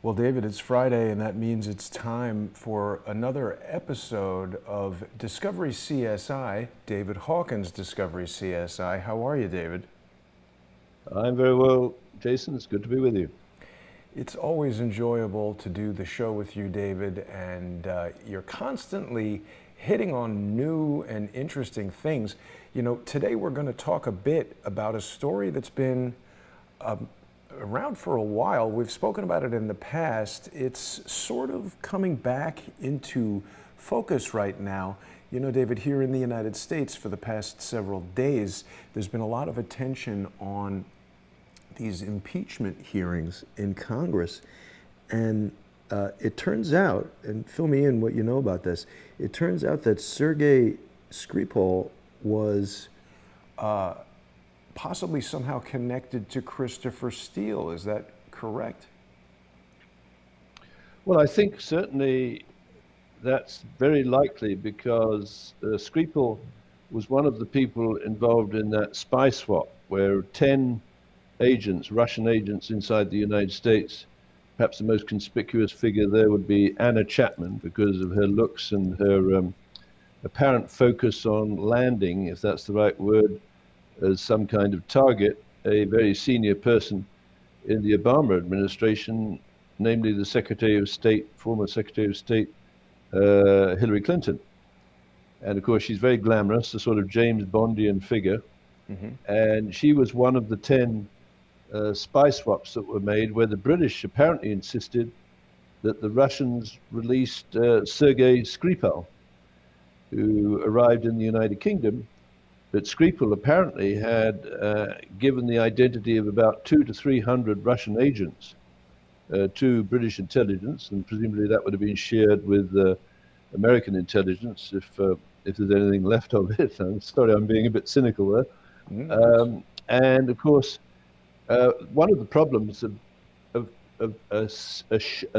Well, David, it's Friday, and that means it's time for another episode of Discovery CSI, David Hawkins' Discovery CSI. How are you, David? I'm very well, Jason. It's good to be with you. It's always enjoyable to do the show with you, David, and you're constantly hitting on new and interesting things. You know, today we're going to talk a bit about a story that's been around for a while. We've spoken about it in the past. It's sort of coming back into focus right now. You know, David, here in the United States for the past several days, there's been a lot of attention on these impeachment hearings in Congress. And it turns out, and fill me in what you know about this, it turns out that Sergei Skripal was possibly somehow connected to Christopher Steele. Is that correct? Well, I think certainly that's very likely because Skripal was one of the people involved in that spy swap where 10 agents, Russian agents inside the United States, perhaps the most conspicuous figure there would be Anna Chapman because of her looks and her apparent focus on landing, if that's the right word, as some kind of target, a very senior person in the Obama administration, namely the Secretary of State, former Secretary of State, Hillary Clinton. And of course, she's very glamorous, a sort of James Bondian figure. And she was one of the 10 spy swaps that were made where the British apparently insisted that the Russians released Sergei Skripal, who arrived in the United Kingdom. But Skripal apparently had given the identity of about 200 to 300 Russian agents to British intelligence, and presumably that would have been shared with American intelligence if there's anything left of it. I'm sorry, I'm being a bit cynical there. And of course, one of the problems of a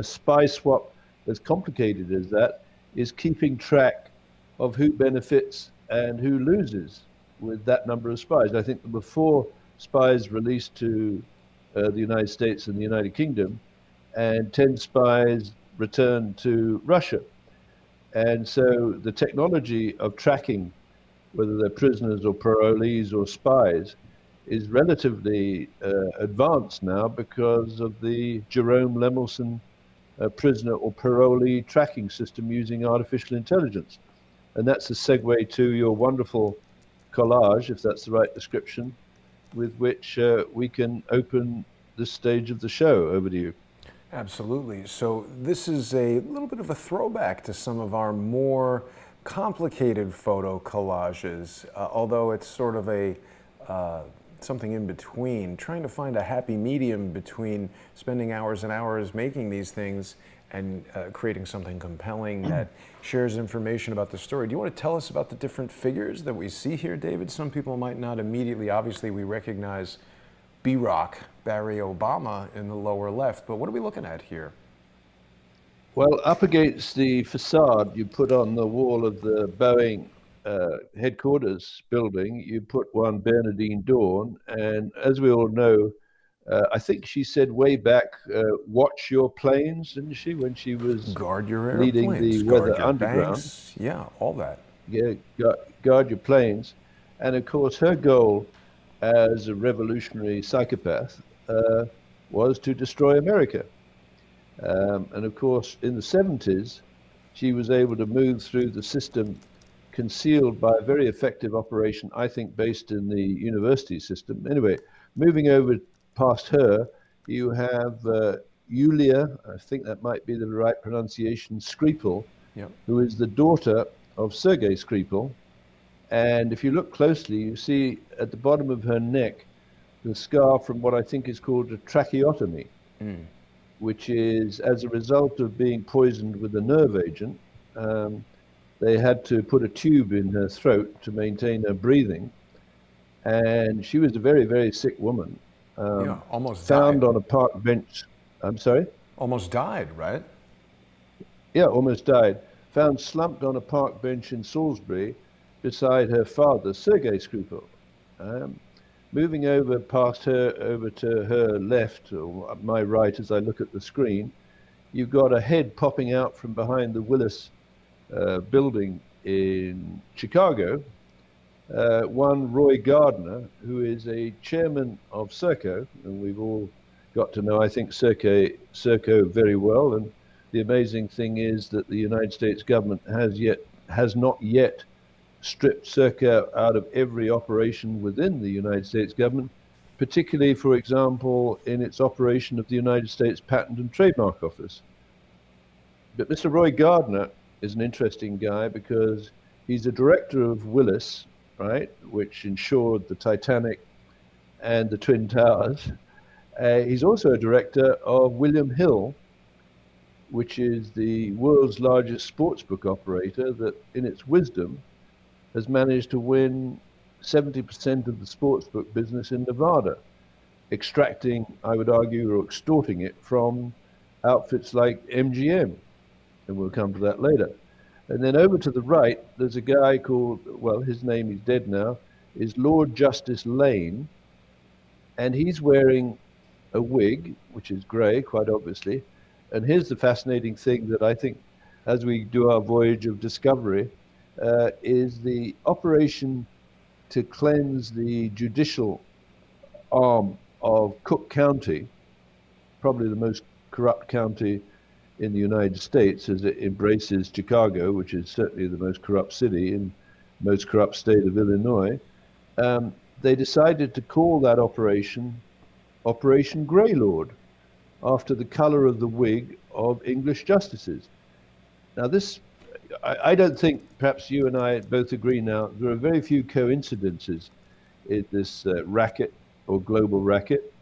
spy swap as complicated as that is keeping track of who benefits and who loses with that number of spies. I think there were 4 spies released to the United States and the United Kingdom, and 10 spies returned to Russia. And so the technology of tracking, whether they're prisoners or parolees or spies, is relatively advanced now because of the Jerome Lemelson prisoner or parolee tracking system using artificial intelligence. And that's a segue to your wonderful collage, if that's the right description, with which we can open this stage of the show. Over to you. Absolutely. So this is a little bit of a throwback to some of our more complicated photo collages, although it's sort of a something in between, trying to find a happy medium between spending hours and hours making these things and creating something compelling that shares information about the story. Do you want to tell us about the different figures that we see here, David? Some people might not immediately, obviously we recognize B-Rock, Barry Obama in the lower left, but what are we looking at here? Well, up against the facade you put on the wall of the Boeing headquarters building, you put one Bernadine Dawn, and as we all know, I think she said way back, watch your planes, didn't she, when she was Guard your leading airplanes, the guard Weather your Underground? banks, yeah, all that. Yeah, guard your planes. And of course, her goal as a revolutionary psychopath was to destroy America. And of course, in the 70s, she was able to move through the system concealed by a very effective operation, I think, based in the university system. Anyway, moving over past her, you have Yulia, I think that might be the right pronunciation, Skripal, Yep. who is the daughter of Sergei Skripal. And if you look closely, you see at the bottom of her neck the scar from what I think is called a tracheotomy, which is as a result of being poisoned with a nerve agent. They had to put a tube in her throat to maintain her breathing. And she was a very, very sick woman. Yeah, almost Found died. on a park bench. I'm sorry? Almost died, right? Yeah, almost died. Found slumped on a park bench in Salisbury beside her father, Sergei Skripal. Moving over past her, over to her left, or my right as I look at the screen, you've got a head popping out from behind the Willis building in Chicago. One Roy Gardner, who is a chairman of SERCO, and we've all got to know, I think, SERCO very well. And the amazing thing is that the United States government has not yet stripped SERCO out of every operation within the United States government, particularly, for example, in its operation of the United States Patent and Trademark Office. But Mr. Roy Gardner is an interesting guy because he's a director of Willis, right, which insured the Titanic and the Twin Towers. He's also a director of William Hill, which is the world's largest sportsbook operator that, in its wisdom, has managed to win 70% of the sportsbook business in Nevada, extracting, I would argue, or extorting it from outfits like MGM. And we'll come to that later. And then over to the right, there's a guy called, well, his name is dead now, is Lord Justice Lane. And he's wearing a wig, which is grey, quite obviously. And here's the fascinating thing that I think, as we do our voyage of discovery, is the operation to cleanse the judicial arm of Cook County, probably the most corrupt county in the United States, as it embraces Chicago, which is certainly the most corrupt city in most corrupt state of Illinois. They decided to call that operation Operation Greylord, after the color of the wig of English justices. Now this, I don't think, perhaps you and I both agree now, there are very few coincidences in this racket or global racket,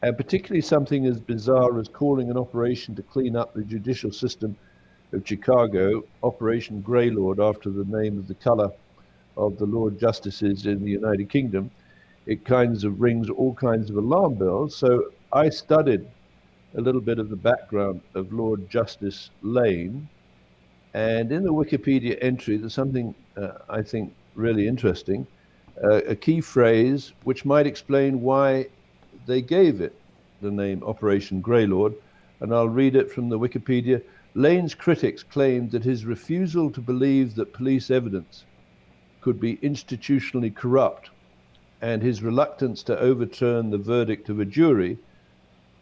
and particularly something as bizarre as calling an operation to clean up the judicial system of Chicago Operation Greylord, after the name of the color of the Lord Justices in the United Kingdom. It kinds of rings all kinds of alarm bells. So I studied a little bit of the background of Lord Justice Lane, and in the Wikipedia entry there's something I think really interesting, a key phrase which might explain why they gave it the name Operation Greylord, and I'll read it from the Wikipedia. Lane's critics claimed that his refusal to believe that police evidence could be institutionally corrupt, and his reluctance to overturn the verdict of a jury,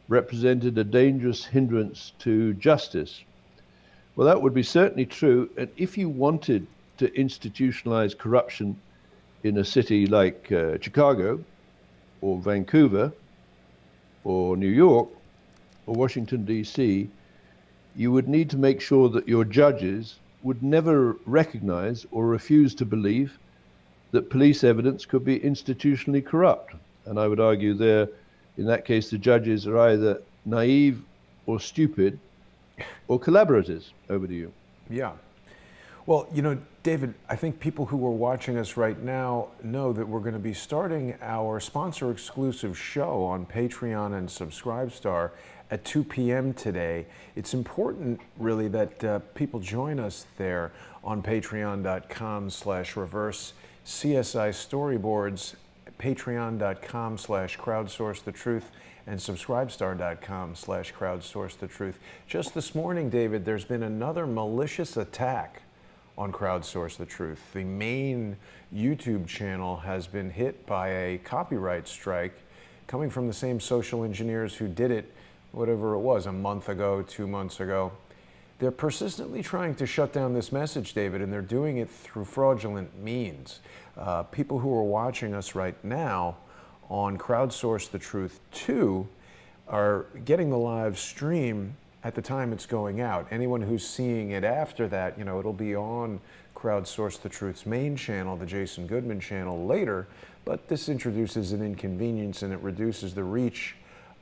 represented a dangerous hindrance to justice. Well, that would be certainly true. And if you wanted to institutionalize corruption in a city like Chicago or Vancouver or New York or Washington, D.C., you would need to make sure that your judges would never recognize or refuse to believe that police evidence could be institutionally corrupt. And I would argue there, in that case, the judges are either naive or stupid or collaborators. Over to you. Yeah. Well, you know, David, I think people who are watching us right now know that we're going to be starting our sponsor exclusive show on Patreon and Subscribestar at 2 p.m. today. It's important, really, that people join us there on patreon.com/reverse CSI storyboards, patreon.com/crowdsourcethetruth, and subscribestar.com/crowdsourcethetruth. Just this morning, David, there's been another malicious attack on Crowdsource the Truth. The main YouTube channel has been hit by a copyright strike coming from the same social engineers who did it, whatever it was, a month ago, 2 months ago. They're persistently trying to shut down this message, David, and they're doing it through fraudulent means. People who are watching us right now on Crowdsource the Truth 2 are getting the live stream at the time it's going out. Anyone who's seeing it after that, you know, it'll be on Crowdsource the Truth's main channel, the Jason Goodman channel, later, but this introduces an inconvenience and it reduces the reach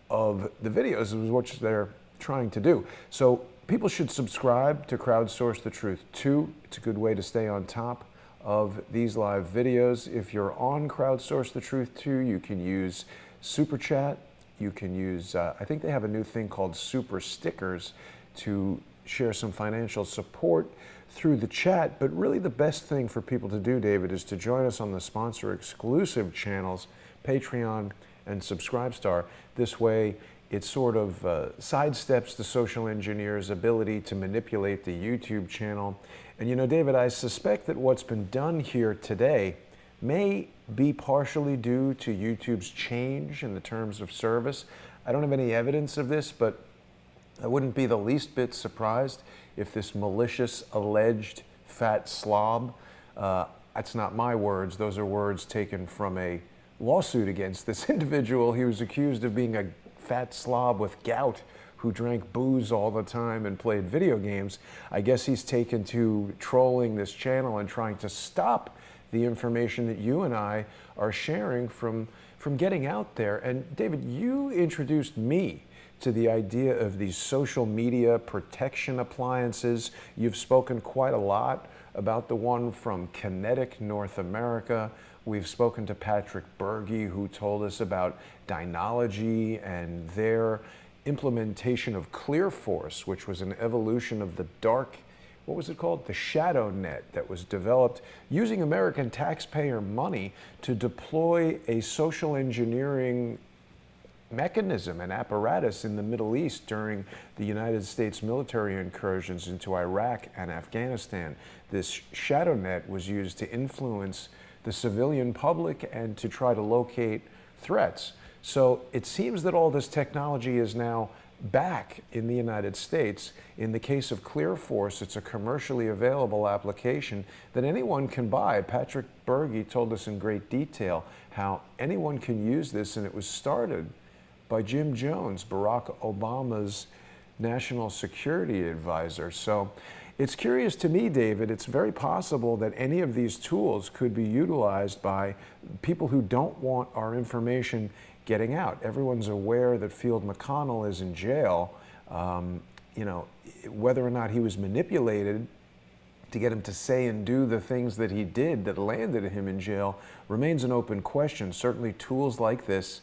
of the videos, which they're trying to do. So people should subscribe to Crowdsource the Truth 2. It's a good way to stay on top of these live videos. If you're on Crowdsource the Truth 2, you can use Super Chat. You can use, I think they have a new thing called Super Stickers to share some financial support through the chat. But really the best thing for people to do, David, is to join us on the sponsor exclusive channels, Patreon and Subscribestar. This way it sort of sidesteps the social engineer's ability to manipulate the YouTube channel. And you know, David, I suspect that what's been done here today may be partially due to YouTube's change in the terms of service. I don't have any evidence of this, but I wouldn't be the least bit surprised if this malicious, alleged fat slob, that's not my words, those are words taken from a lawsuit against this individual. He was accused of being a fat slob with gout who drank booze all the time and played video games. I guess he's taken to trolling this channel and trying to stop the information that you and I are sharing from getting out there. And David, you introduced me to the idea of these social media protection appliances. You've spoken quite a lot about the one from Kinetic North America. We've spoken to Patrick Berge, who told us about Dynology and their implementation of ClearForce, which was an evolution of the dark, what was it called? The shadow net that was developed using American taxpayer money to deploy a social engineering mechanism and apparatus in the Middle East during the United States military incursions into Iraq and Afghanistan. This shadow net was used to influence the civilian public and to try to locate threats. So it seems that all this technology is now back in the United States. In the case of ClearForce, it's a commercially available application that anyone can buy. Patrick Berge told us in great detail how anyone can use this, and it was started by Jim Jones, Barack Obama's national security advisor. So it's curious to me, David, it's very possible that any of these tools could be utilized by people who don't want our information getting out. Everyone's aware that Field McConnell is in jail. You know, whether or not he was manipulated to get him to say and do the things that he did that landed him in jail remains an open question. Certainly tools like this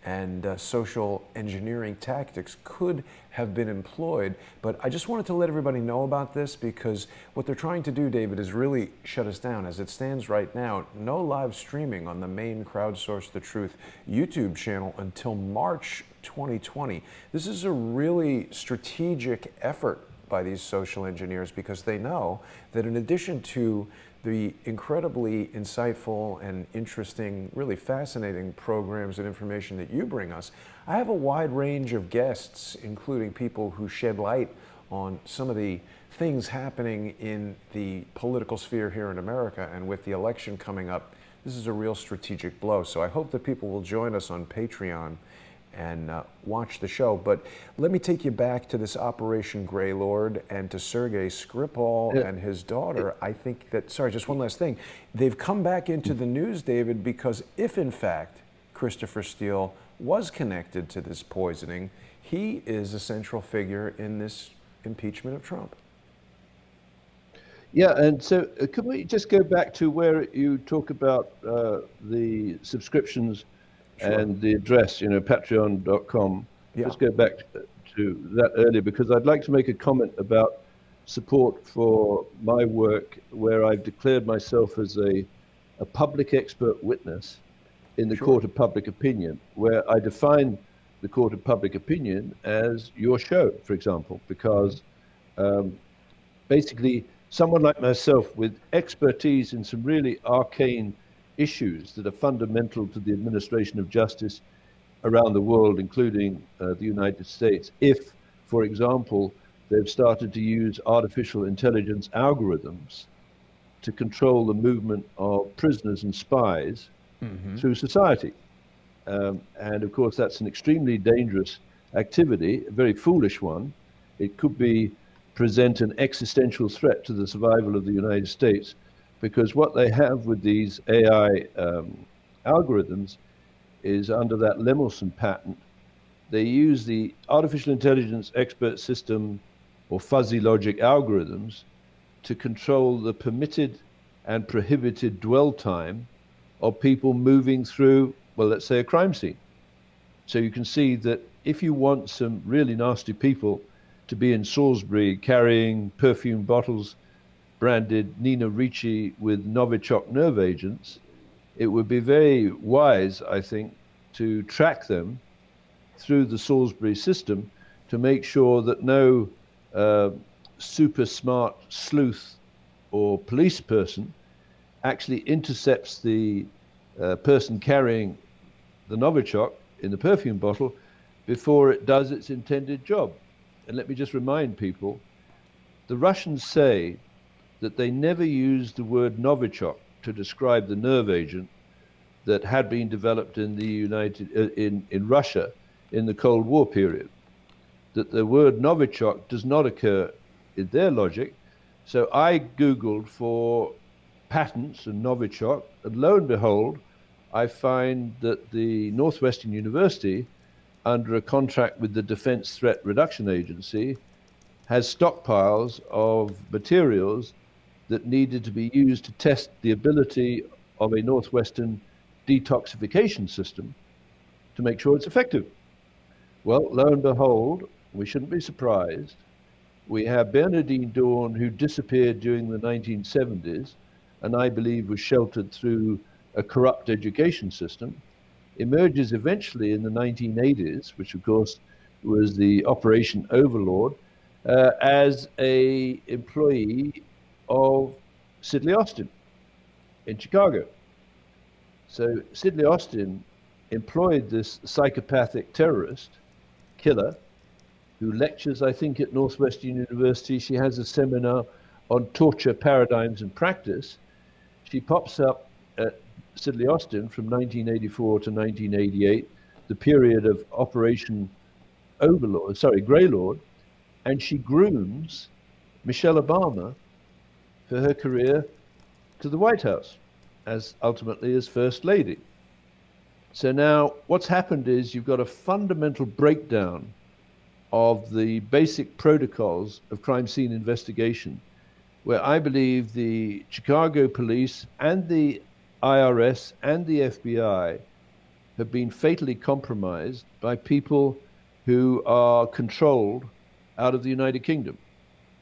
and social engineering tactics could have been employed. But I just wanted to let everybody know about this, because what they're trying to do, David, is really shut us down. As it stands right now, no live streaming on the main Crowdsource the Truth YouTube channel until March 2020. This is a really strategic effort by these social engineers, because they know that in addition to the incredibly insightful and interesting, really fascinating programs and information that you bring us, I have a wide range of guests, including people who shed light on some of the things happening in the political sphere here in America. And with the election coming up, this is a real strategic blow. So I hope that people will join us on Patreon and watch the show. But let me take you back to this Operation Greylord and to Sergei Skripal and his daughter. I think that, sorry, just one last thing. They've come back into the news, David, because if in fact Christopher Steele was connected to this poisoning, he is a central figure in this impeachment of Trump. Yeah, and so could we just go back to where you talk about the subscriptions? Sure. And the address, you know, patreon.com. Yeah. Let's go back to that earlier, because I'd like to make a comment about support for my work, where I've declared myself as a public expert witness in the court of public opinion, where I define the court of public opinion as your show, for example, because basically someone like myself with expertise in some really arcane issues that are fundamental to the administration of justice around the world, including the United States. If, for example, they've started to use artificial intelligence algorithms to control the movement of prisoners and spies through society. And of course, that's an extremely dangerous activity, a very foolish one. It could present an existential threat to the survival of the United States, because what they have with these AI algorithms is, under that Lemelson patent, they use the artificial intelligence expert system or fuzzy logic algorithms to control the permitted and prohibited dwell time of people moving through, well, let's say a crime scene. So you can see that if you want some really nasty people to be in Salisbury carrying perfume bottles branded Nina Ricci with Novichok nerve agents, it would be very wise, I think, to track them through the Salisbury system to make sure that no super smart sleuth or police person actually intercepts the person carrying the Novichok in the perfume bottle before it does its intended job. And let me just remind people, the Russians say that they never used the word Novichok to describe the nerve agent that had been developed in in Russia in the Cold War period. That the word Novichok does not occur in their logic. So I Googled for patents and Novichok, and lo and behold, I find that the Northwestern University, under a contract with the Defense Threat Reduction Agency, has stockpiles of materials that needed to be used to test the ability of a Northwestern detoxification system to make sure it's effective. Well, lo and behold, we shouldn't be surprised. We have Bernardine Dawn, who disappeared during the 1970s, and I believe was sheltered through a corrupt education system, emerges eventually in the 1980s, which of course was the Operation Overlord, as a employee of Sidley Austin in Chicago. So Sidley Austin employed this psychopathic terrorist killer who lectures, I think, at Northwestern University. She has a seminar on torture paradigms and practice. She pops up at Sidley Austin from 1984 to 1988, the period of Operation Greylord, and she grooms Michelle Obama for her career to the White House, as ultimately as First Lady. So now what's happened is you've got a fundamental breakdown of the basic protocols of crime scene investigation, where I believe the Chicago police and the IRS and the FBI have been fatally compromised by people who are controlled out of the United Kingdom.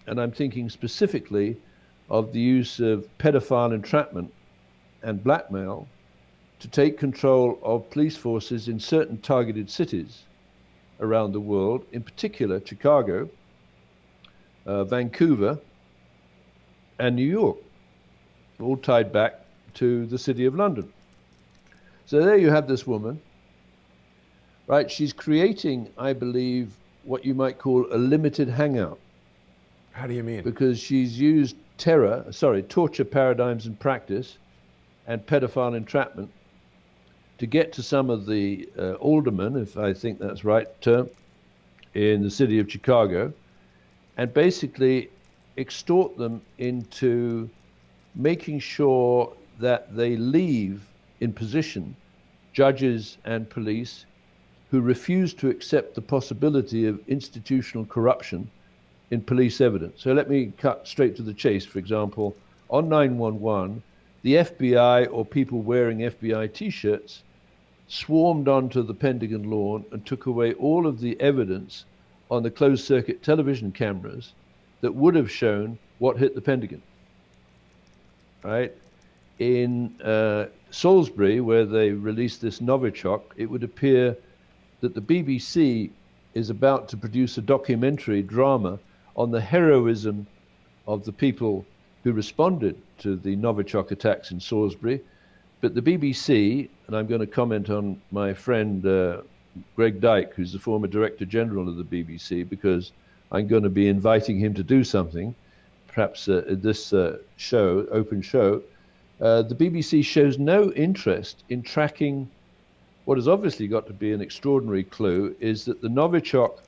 And I'm thinking specifically of the use of pedophile entrapment and blackmail to take control of police forces in certain targeted cities around the world, in particular Chicago, Vancouver, and New York, all tied back to the City of London. So there you have this woman, right? She's creating, I believe, what you might call a limited hangout. How do you mean? Because she's used torture paradigms and practice and pedophile entrapment to get to some of the aldermen, if I think that's right term, in the city of Chicago, and basically extort them into making sure that they leave in position judges and police who refuse to accept the possibility of institutional corruption in police evidence. So let me cut straight to the chase. For example, on 911, the FBI or people wearing FBI t-shirts swarmed onto the Pentagon lawn and took away all of the evidence on the closed circuit television cameras that would have shown what hit the Pentagon. Right? In Salisbury, where they released this Novichok, it would appear that the BBC is about to produce a documentary drama on the heroism of the people who responded to the Novichok attacks in Salisbury. But the BBC, and I'm going to comment on my friend Greg Dyke, who's the former Director General of the BBC, because I'm going to be inviting him to do something, perhaps this open show. The BBC shows no interest in tracking what has obviously got to be an extraordinary clue, is that the Novichok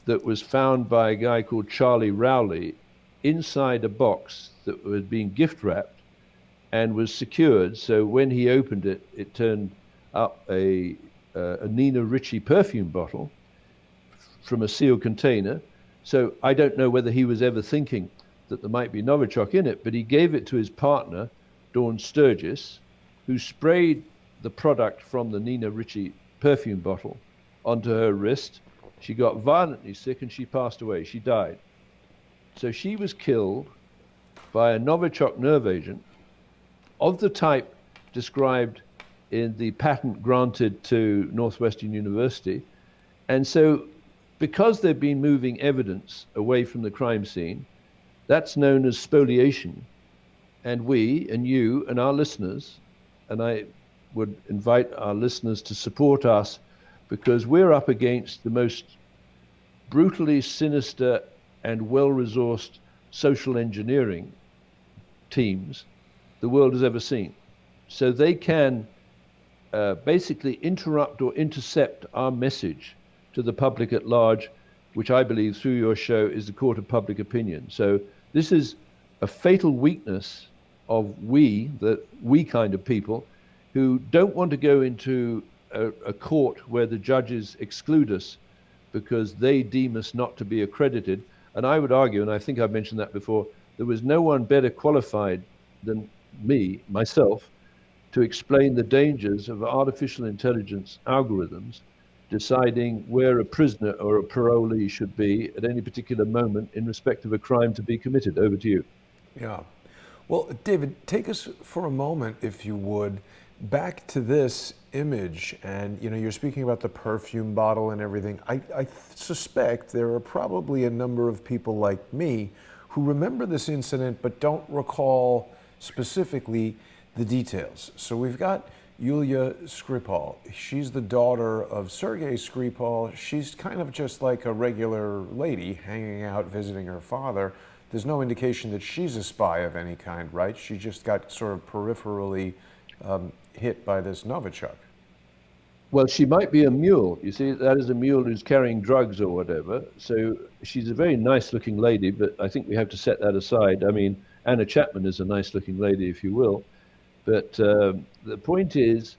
that was found by a guy called Charlie Rowley inside a box that was being gift wrapped and was secured. So when he opened it, it turned up a Nina Ricci perfume bottle from a sealed container. So I don't know whether he was ever thinking that there might be Novichok in it, but he gave it to his partner, Dawn Sturgis, who sprayed the product from the Nina Ricci perfume bottle onto her wrist. She got violently sick and she passed away. She died. So she was killed by a Novichok nerve agent of the type described in the patent granted to Northwestern University, And so, because they've been moving evidence away from the crime scene, that's known as spoliation. And we and you and our listeners, and I would invite our listeners to support us because we're up against the most brutally sinister and well-resourced social engineering teams the world has ever seen. So they can basically interrupt or intercept our message to the public at large, which I believe through your show is the court of public opinion. So this is a fatal weakness of the we kind of people who don't want to go into a court where the judges exclude us because they deem us not to be accredited. And I would argue, and I think I've mentioned that before, there was no one better qualified than myself, to explain the dangers of artificial intelligence algorithms deciding where a prisoner or a parolee should be at any particular moment in respect of a crime to be committed. Over to you. Yeah. Well, David, take us for a moment, if you would, back to this image. And, you're speaking about the perfume bottle and everything. I suspect there are probably a number of people like me who remember this incident but don't recall specifically the details. So we've got Yulia Skripal. She's the daughter of Sergei Skripal. She's kind of just like a regular lady hanging out, visiting her father. There's no indication that she's a spy of any kind, right? She just got sort of peripherally hit by this Novichok. Well, she might be a mule. You see, that is a mule who's carrying drugs or whatever. So she's a very nice looking lady, but I think we have to set that aside. I mean, Anna Chapman is a nice looking lady, if you will. But the point is,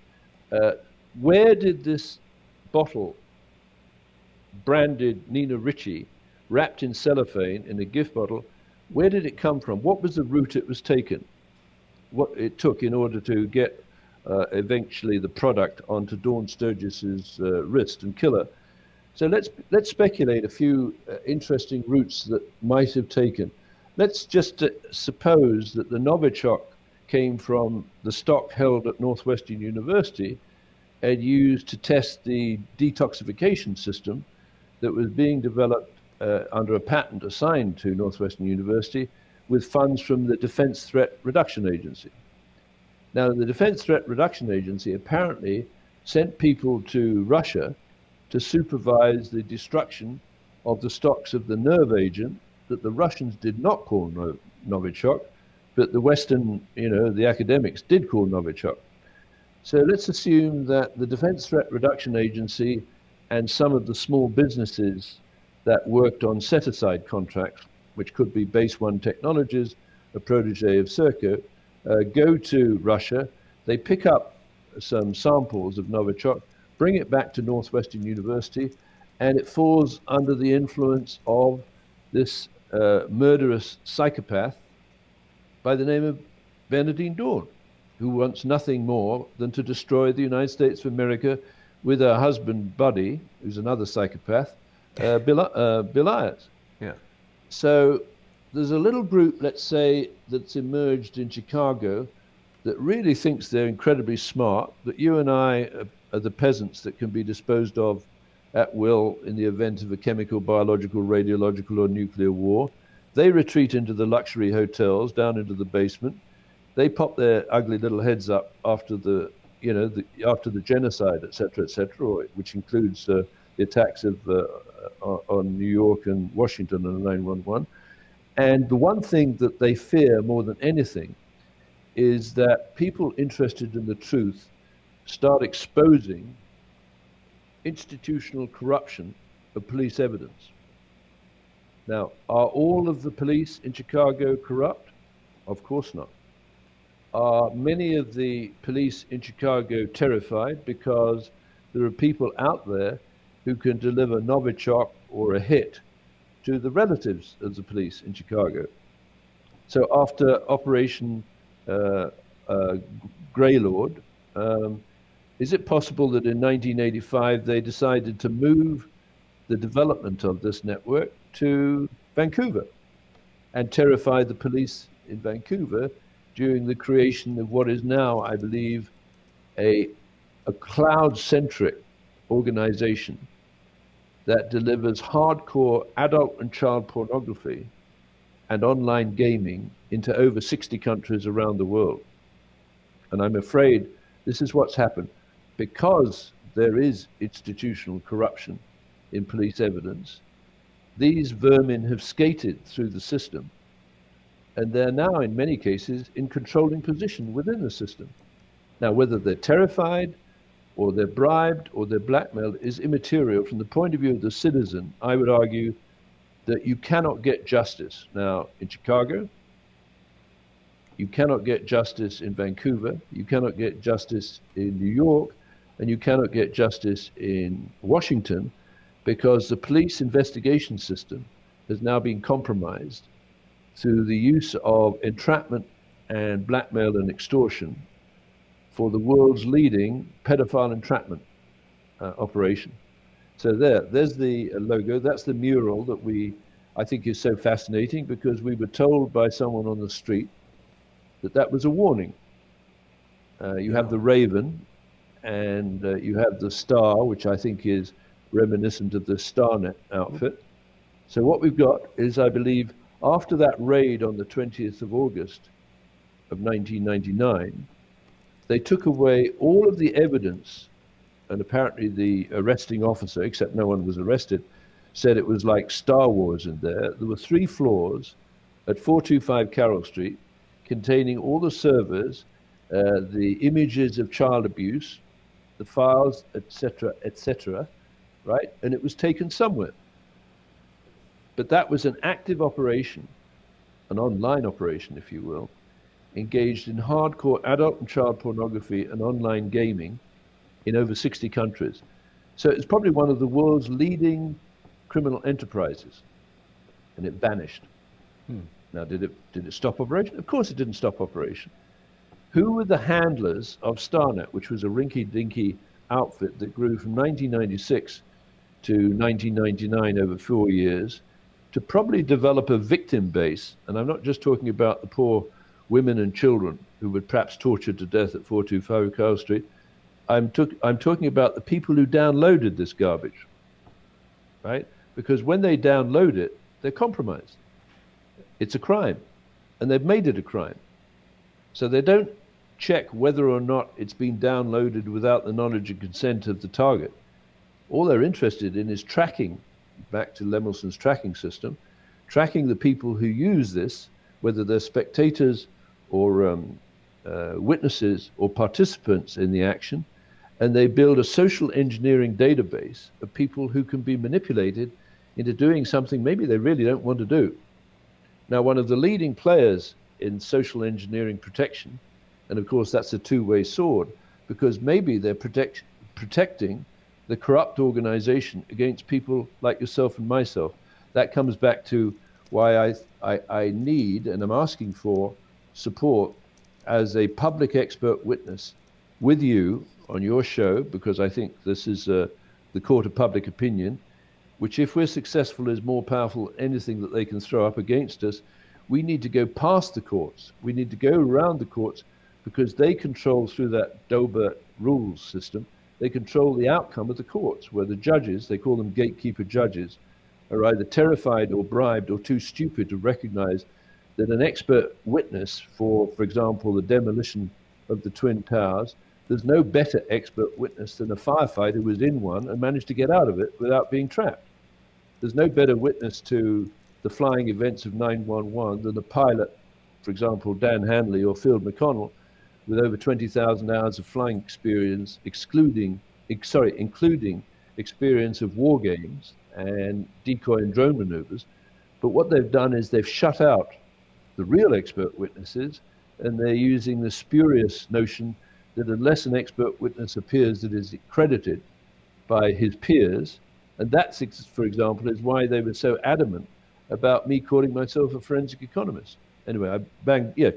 where did this bottle, branded Nina Ricci, wrapped in cellophane in a gift bottle, where did it come from? What was the route it was taken? What it took in order to get eventually the product onto Dawn Sturgis's wrist and kill her? So let's speculate a few interesting routes that might have taken. Let's just suppose that the Novichok came from the stock held at Northwestern University and used to test the detoxification system that was being developed under a patent assigned to Northwestern University with funds from the Defense Threat Reduction Agency. Now, the Defense Threat Reduction Agency apparently sent people to Russia to supervise the destruction of the stocks of the nerve agent that the Russians did not call Novichok, but the Western, the academics did call Novichok. So let's assume that the Defense Threat Reduction Agency and some of the small businesses that worked on set-aside contracts, which could be Base One Technologies, a protege of SERCO, go to Russia. They pick up some samples of Novichok, bring it back to Northwestern University, and it falls under the influence of this murderous psychopath by the name of Bernardine Dawn, who wants nothing more than to destroy the United States of America with her husband, Buddy, who's another psychopath, Bill Ayers. Yeah. So there's a little group, let's say, that's emerged in Chicago that really thinks they're incredibly smart, that you and I are the peasants that can be disposed of at will in the event of a chemical, biological, radiological, or nuclear war. They retreat into the luxury hotels, down into the basement. They pop their ugly little heads up after after the genocide, et cetera, which includes the attacks on New York and Washington and 9/11. And the one thing that they fear more than anything is that people interested in the truth start exposing institutional corruption of police evidence. Now, are all of the police in Chicago corrupt? Of course not. Are many of the police in Chicago terrified because there are people out there who can deliver Novichok or a hit to the relatives of the police in Chicago? So after Operation Greylord, is it possible that in 1985 they decided to move the development of this network to Vancouver and terrify the police in Vancouver during the creation of what is now, I believe, a cloud-centric organization that delivers hardcore adult and child pornography and online gaming into over 60 countries around the world. And I'm afraid this is what's happened. Because there is institutional corruption in police evidence, these vermin have skated through the system, and they're now, in many cases, in controlling position within the system. Now, whether they're terrified or they're bribed or they're blackmailed is immaterial. From the point of view of the citizen, I would argue that you cannot get justice. Now, in Chicago, you cannot get justice in Vancouver, you cannot get justice in New York, and you cannot get justice in Washington, because the police investigation system has now been compromised through the use of entrapment and blackmail and extortion for the world's leading pedophile entrapment operation. So there's the logo. That's the mural that I think is so fascinating, because we were told by someone on the street that was a warning. You have the raven, and you have the star, which I think is reminiscent of the Starnet outfit. So what we've got is, I believe, after that raid on the 20th of August of 1999, they took away all of the evidence, and apparently the arresting officer, except no one was arrested, said it was like Star Wars in there. There were 3 floors at 425 Carroll Street containing all the servers, the images of child abuse, the files, etc., right? And it was taken somewhere. But that was an active operation, an online operation, if you will, engaged in hardcore adult and child pornography and online gaming in over 60 countries. So it's probably one of the world's leading criminal enterprises, and it vanished. Now, did it stop operation? Of course it didn't stop operation. Who were the handlers of Starnet, which was a rinky-dinky outfit that grew from 1996 to 1999 over 4 years, to probably develop a victim base? And I'm not just talking about the poor women and children who were perhaps tortured to death at 425 Carl Street. I'm talking about the people who downloaded this garbage, right? Because when they download it, they're compromised. It's a crime, and they've made it a crime. So they don't check whether or not it's been downloaded without the knowledge and consent of the target. All they're interested in is tracking, back to Lemelson's tracking system, tracking the people who use this, whether they're spectators or witnesses or participants in the action, and they build a social engineering database of people who can be manipulated into doing something maybe they really don't want to do. Now, one of the leading players in social engineering protection, and of course that's a two-way sword, because maybe they're protecting the corrupt organization against people like yourself and myself. That comes back to why I need, and I'm asking for, support as a public expert witness with you on your show, because I think this is the court of public opinion, which, if we're successful, is more powerful than anything that they can throw up against us. We need to go past the courts. We need to go around the courts, because they control, through that Dober rules system, they control the outcome of the courts, where the judges, they call them gatekeeper judges, are either terrified or bribed or too stupid to recognize that an expert witness for example, the demolition of the Twin Towers, there's no better expert witness than a firefighter who was in one and managed to get out of it without being trapped. There's no better witness to the flying events of 9/11 than the pilot, for example, Dan Hanley or Phil McConnell, with over 20,000 hours of flying experience, including experience of war games and decoy and drone maneuvers. But what they've done is they've shut out the real expert witnesses, and they're using the spurious notion that unless an expert witness appears that is accredited by his peers, and that's, for example, is why they were so adamant about me calling myself a forensic economist. Anyway,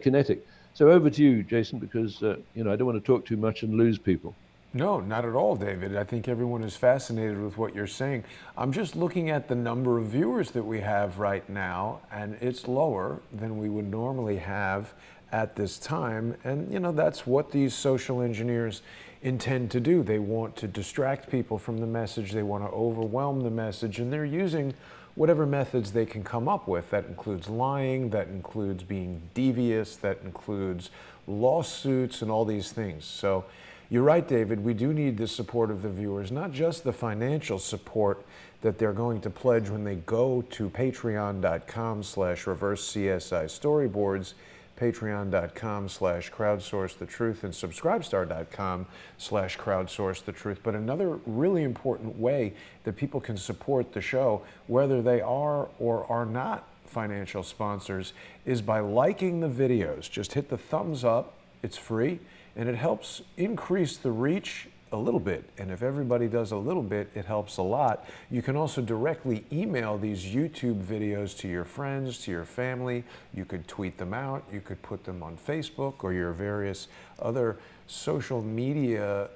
kinetic. So over to you, Jason, because I don't want to talk too much and lose people. No, not at all, David. I think everyone is fascinated with what you're saying. I'm just looking at the number of viewers that we have right now, and it's lower than we would normally have at this time. And, that's what these social engineers intend to do. They want to distract people from the message, they want to overwhelm the message, and they're using whatever methods they can come up with. That includes lying, that includes being devious, that includes lawsuits and all these things. So you're right, David, we do need the support of the viewers, not just the financial support that they're going to pledge when they go to patreon.com/reverse-CSI storyboards, patreon.com/crowdsourcethetruth, and subscribestar.com/crowdsourcethetruth. But another really important way that people can support the show, whether they are or are not financial sponsors, is by liking the videos. Just hit the thumbs up, it's free, and it helps increase the reach a little bit. And if everybody does a little bit, it helps a lot. You can also directly email these YouTube videos to your friends, to your family. You could tweet them out, you could put them on Facebook or your various other social media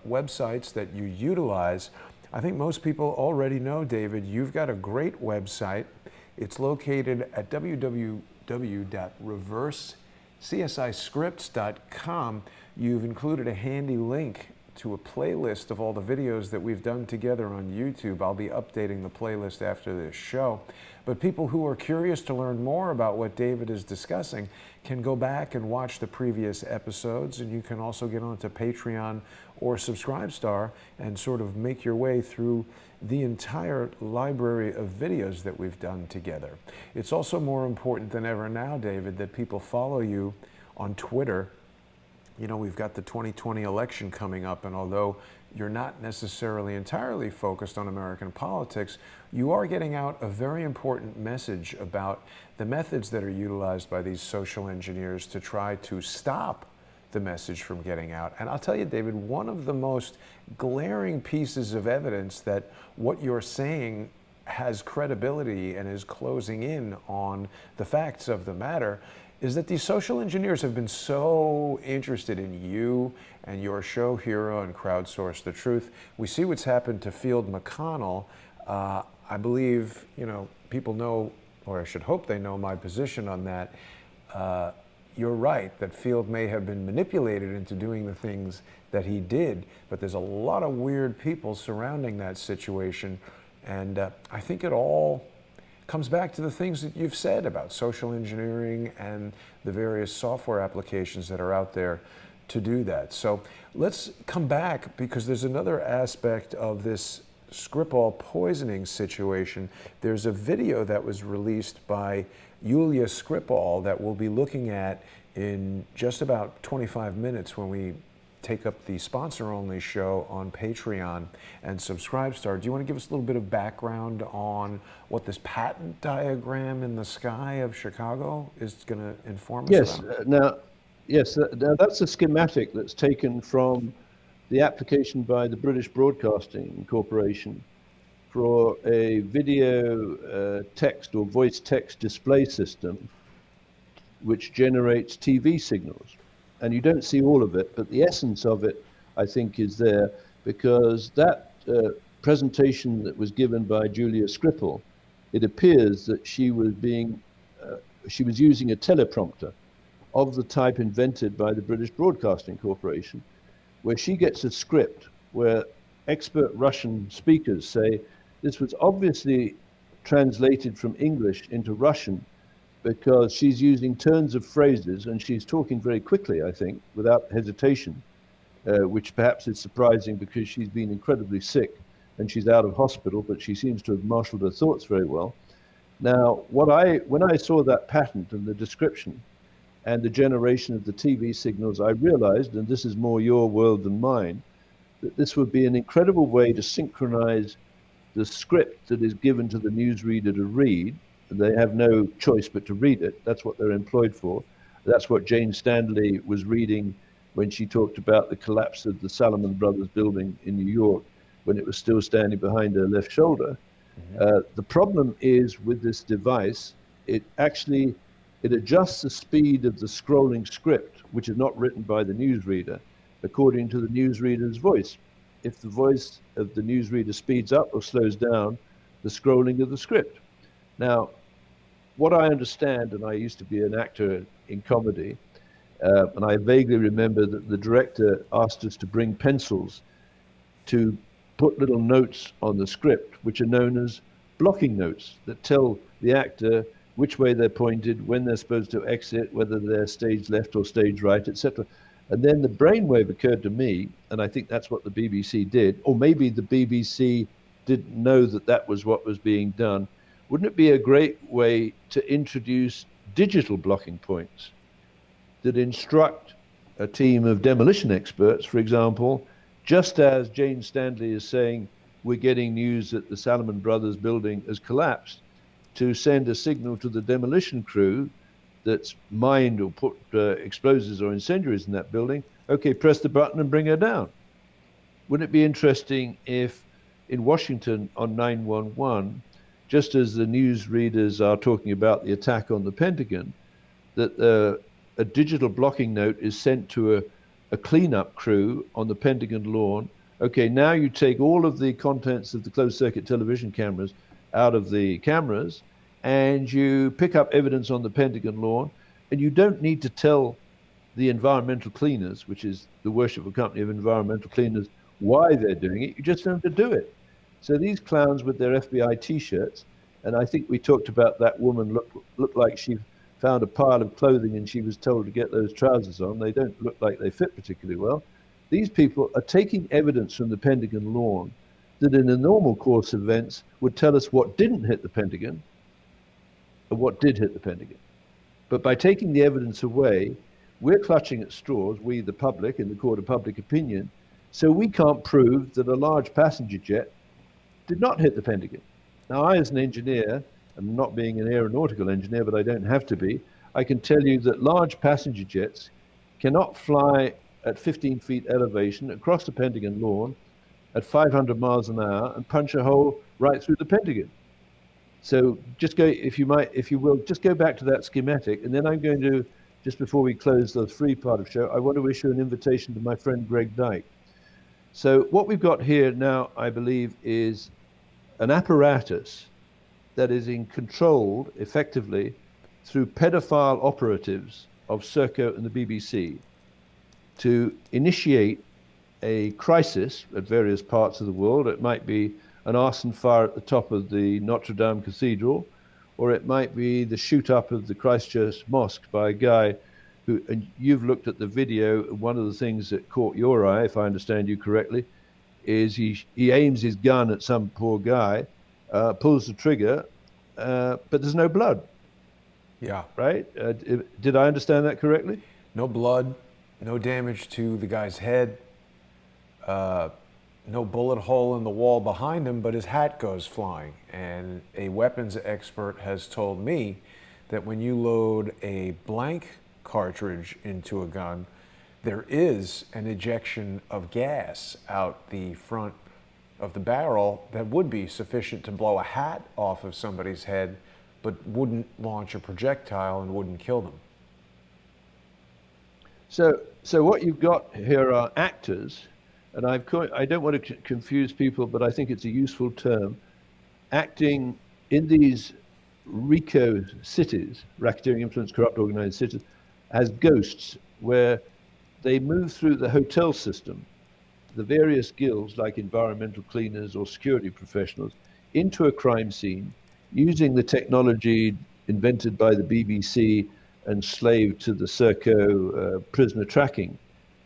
websites that you utilize. I think most people already know, David, you've got a great website. It's located at www.reverse-csiscripts.com. You've included a handy link to a playlist of all the videos that we've done together on YouTube. I'll be updating the playlist after this show. But people who are curious to learn more about what David is discussing can go back and watch the previous episodes, and you can also get onto Patreon or Subscribestar and sort of make your way through the entire library of videos that we've done together. It's also more important than ever now, David, that people follow you on Twitter. We've got the 2020 election coming up, and although you're not necessarily entirely focused on American politics, you are getting out a very important message about the methods that are utilized by these social engineers to try to stop the message from getting out. And I'll tell you, David, one of the most glaring pieces of evidence that what you're saying has credibility and is closing in on the facts of the matter is that these social engineers have been so interested in you and your show Hero and Crowdsource the Truth. We see what's happened to Field McConnell. I believe, people know, or I should hope they know my position on that. You're right that Field may have been manipulated into doing the things that he did, but there's a lot of weird people surrounding that situation. And I think it all comes back to the things that you've said about social engineering and the various software applications that are out there to do that. So let's come back, because there's another aspect of this Skripal poisoning situation. There's a video that was released by Yulia Skripal that we'll be looking at in just about 25 minutes when we take up the sponsor-only show on Patreon and Subscribestar. Do you want to give us a little bit of background on what this patent diagram in the sky of Chicago is going to inform us about? Now that's a schematic that's taken from the application by the British Broadcasting Corporation for a video text or voice text display system which generates TV signals. And you don't see all of it, but the essence of it, I think, is there, because that presentation that was given by Yulia Skripal, it appears that she was using a teleprompter of the type invented by the British Broadcasting Corporation, where she gets a script where expert Russian speakers say this was obviously translated from English into Russian, because she's using turns of phrases and she's talking very quickly, I think, without hesitation, which perhaps is surprising because she's been incredibly sick and she's out of hospital, but she seems to have marshaled her thoughts very well. Now, when I saw that patent and the description and the generation of the TV signals, I realized, and this is more your world than mine, that this would be an incredible way to synchronize the script that is given to the newsreader to read. They have no choice but to read it. That's what they're employed for. That's what Jane Stanley was reading when she talked about the collapse of the Salomon Brothers building in New York, when it was still standing behind her left shoulder. Mm-hmm. The problem is with this device, it adjusts the speed of the scrolling script, which is not written by the newsreader, according to the newsreader's voice. If the voice of the newsreader speeds up or slows down, the scrolling of the script. Now, what I understand, and I used to be an actor in comedy. And I vaguely remember that the director asked us to bring pencils to put little notes on the script, which are known as blocking notes that tell the actor which way they're pointed, when they're supposed to exit, whether they're stage left or stage right, etc. And then the brainwave occurred to me, and I think that's what the BBC did, or maybe the BBC didn't know that that was what was being done. Wouldn't it be a great way to introduce digital blocking points that instruct a team of demolition experts, for example, just as Jane Stanley is saying, we're getting news that the Salomon Brothers building has collapsed, to send a signal to the demolition crew that's mined or put explosives or incendiaries in that building, okay, press the button and bring her down. Wouldn't it be interesting if in Washington on 911, just as the news readers are talking about the attack on the Pentagon, that a digital blocking note is sent to a cleanup crew on the Pentagon lawn. Okay, now you take all of the contents of the closed circuit television cameras out of the cameras and you pick up evidence on the Pentagon lawn, and you don't need to tell the environmental cleaners, which is the worshipful company of environmental cleaners, why they're doing it. You just know to do it. So these clowns with their FBI T-shirts, and I think we talked about that woman looked like she found a pile of clothing and she was told to get those trousers on. They don't look like they fit particularly well. These people are taking evidence from the Pentagon lawn that in a normal course of events would tell us what didn't hit the Pentagon and what did hit the Pentagon. But by taking the evidence away, we're clutching at straws, we the public in the court of public opinion, so we can't prove that a large passenger jet did not hit the Pentagon. Now, I as an engineer, I'm not being an aeronautical engineer, but I don't have to be, I can tell you that large passenger jets cannot fly at 15 feet elevation across the Pentagon lawn at 500 miles an hour and punch a hole right through the Pentagon. So just go, if you will, just go back to that schematic, and then I'm going to, just before we close the free part of the show, I want to issue an invitation to my friend Greg Dyke. So what we've got here now, I believe, is an apparatus that is controlled effectively through pedophile operatives of SERCO and the BBC to initiate a crisis at various parts of the world. It might be an arson fire at the top of the Notre Dame Cathedral, or it might be the shoot up of the Christchurch Mosque by a guy who, and you've looked at the video, one of the things that caught your eye, if I understand you correctly, is he aims his gun at some poor guy, pulls the trigger, but there's no blood. Yeah. Right? Did I understand that correctly? No blood, no damage to the guy's head, no bullet hole in the wall behind him, but his hat goes flying. And a weapons expert has told me that when you load a blank cartridge into a gun, there is an ejection of gas out the front of the barrel that would be sufficient to blow a hat off of somebody's head, but wouldn't launch a projectile and wouldn't kill them. So what you've got here are actors, and I don't want to confuse people, but I think it's a useful term, acting in these RICO cities, racketeering, influence, corrupt, organized cities, as ghosts, where they move through the hotel system, the various guilds like environmental cleaners or security professionals, into a crime scene, using the technology invented by the BBC and slaved to the SERCO prisoner tracking,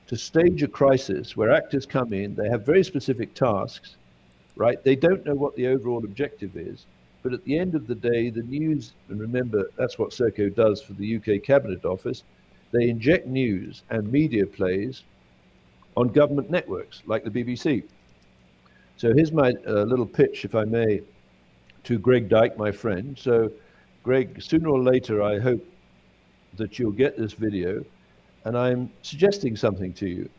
to stage a crisis where actors come in, they have very specific tasks, right? They don't know what the overall objective is, but at the end of the day, the news, and remember, that's what SERCO does for the UK Cabinet Office, they inject news and media plays on government networks like the BBC. So here's my little pitch, if I may, to Greg Dyke, my friend. So Greg, sooner or later, I hope that you'll get this video, and I'm suggesting something to you.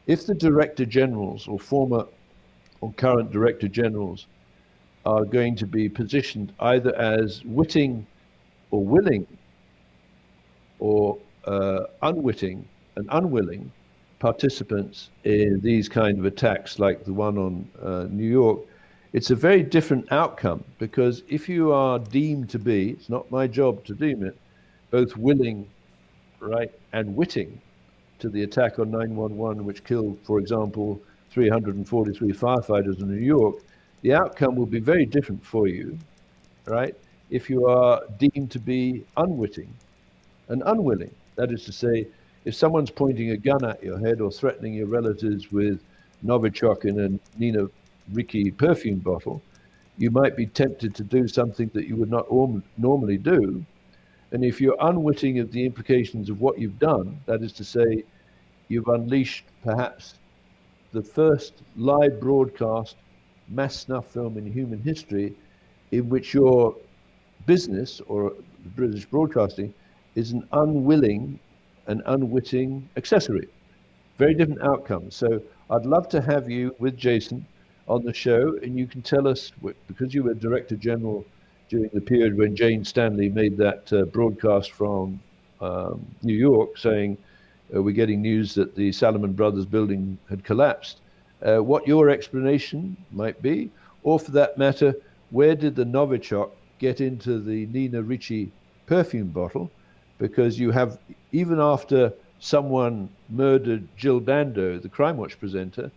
If the director generals or former or current director generals are going to be positioned either as witting or willing or unwitting and unwilling participants in these kind of attacks like the one on New York, it's a very different outcome, because if you are deemed to be, it's not my job to deem it, both willing right, and witting to the attack on 911, which killed, for example, 343 firefighters in New York, the outcome will be very different for you, right, if you are deemed to be unwitting and unwilling. That is to say, if someone's pointing a gun at your head or threatening your relatives with Novichok in a Nina Ricci perfume bottle, you might be tempted to do something that you would not normally do. And if you're unwitting of the implications of what you've done, that is to say, you've unleashed perhaps the first live broadcast mass snuff film in human history in which your business or the British Broadcasting is an unwilling and unwitting accessory. Very different outcomes. So I'd love to have you with Jason on the show, and you can tell us, because you were Director General during the period when Jane Stanley made that broadcast from New York saying, we're getting news that the Salomon Brothers building had collapsed, what your explanation might be, or for that matter, where did the Novichok get into the Nina Ricci perfume bottle? Because you have, even after someone murdered Jill Dando, the Crime Watch presenter,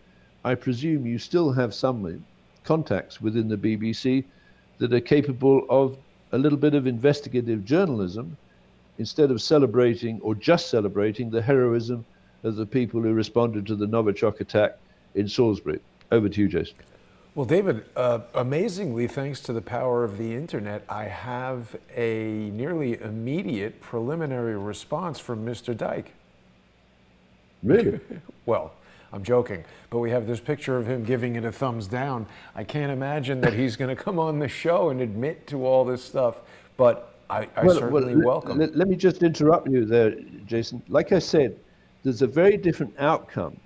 I presume you still have some contacts within the BBC that are capable of a little bit of investigative journalism instead of celebrating or just celebrating the heroism of the people who responded to the Novichok attack in Salisbury. Over to you, Jason. Well, David, amazingly, thanks to the power of the internet, I have a nearly immediate preliminary response from Mr. Dyke. Really? Well, I'm joking, but we have this picture of him giving it a thumbs down. I can't imagine that he's going to come on the show and admit to all this stuff, but I certainly welcome. Let me just interrupt you there, Jason. Like I said, there's a very different outcome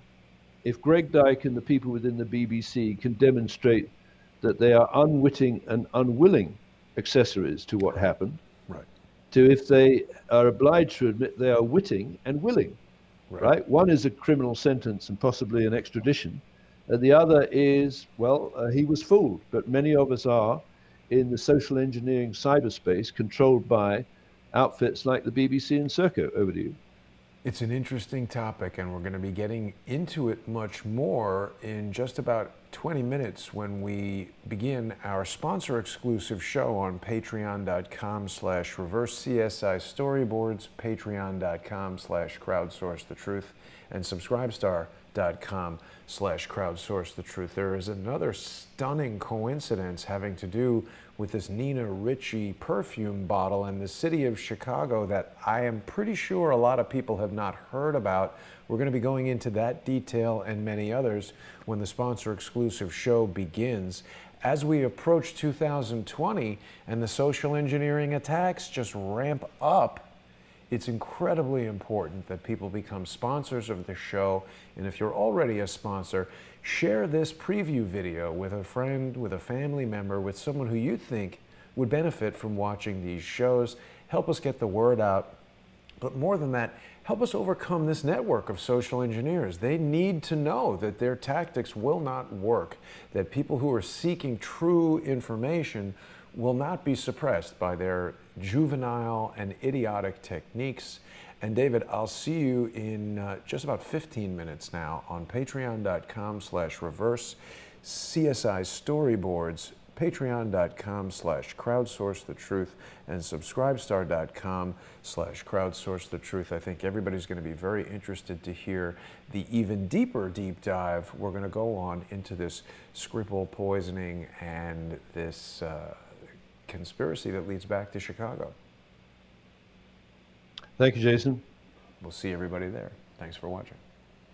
if Greg Dyke and the people within the BBC can demonstrate that they are unwitting and unwilling accessories to what happened, right, to if they are obliged to admit they are witting and willing, right? One is a criminal sentence and possibly an extradition. And the other is, well, he was fooled, but many of us are in the social engineering cyberspace controlled by outfits like the BBC and SERCO. Over to you. It's an interesting topic, and we're going to be getting into it much more in just about 20 minutes when we begin our sponsor-exclusive show on patreon.com/reverse-CSI storyboards, patreon.com/crowdsourcethetruth, and subscribestar.com/crowdsourcethetruth. There is another stunning coincidence having to do with this Nina Ricci perfume bottle in the city of Chicago that I am pretty sure a lot of people have not heard about. We're going to be going into that detail and many others when the sponsor exclusive show begins. As we approach 2020 and the social engineering attacks just ramp up, it's incredibly important that people become sponsors of the show. And if you're already a sponsor, share this preview video with a friend, with a family member, with someone who you think would benefit from watching these shows. Help us get the word out. But more than that, help us overcome this network of social engineers. They need to know that their tactics will not work, that people who are seeking true information will not be suppressed by their juvenile and idiotic techniques. And David, I'll see you in just about 15 minutes now on patreon.com/reverse-CSI storyboards, patreon.com/crowdsourcethetruth, and subscribestar.com/crowdsourcethetruth. I think everybody's going to be very interested to hear the even deeper deep dive we're going to go on into this Skripal poisoning and this conspiracy that leads back to Chicago. Thank you, Jason. We'll see everybody there. Thanks for watching.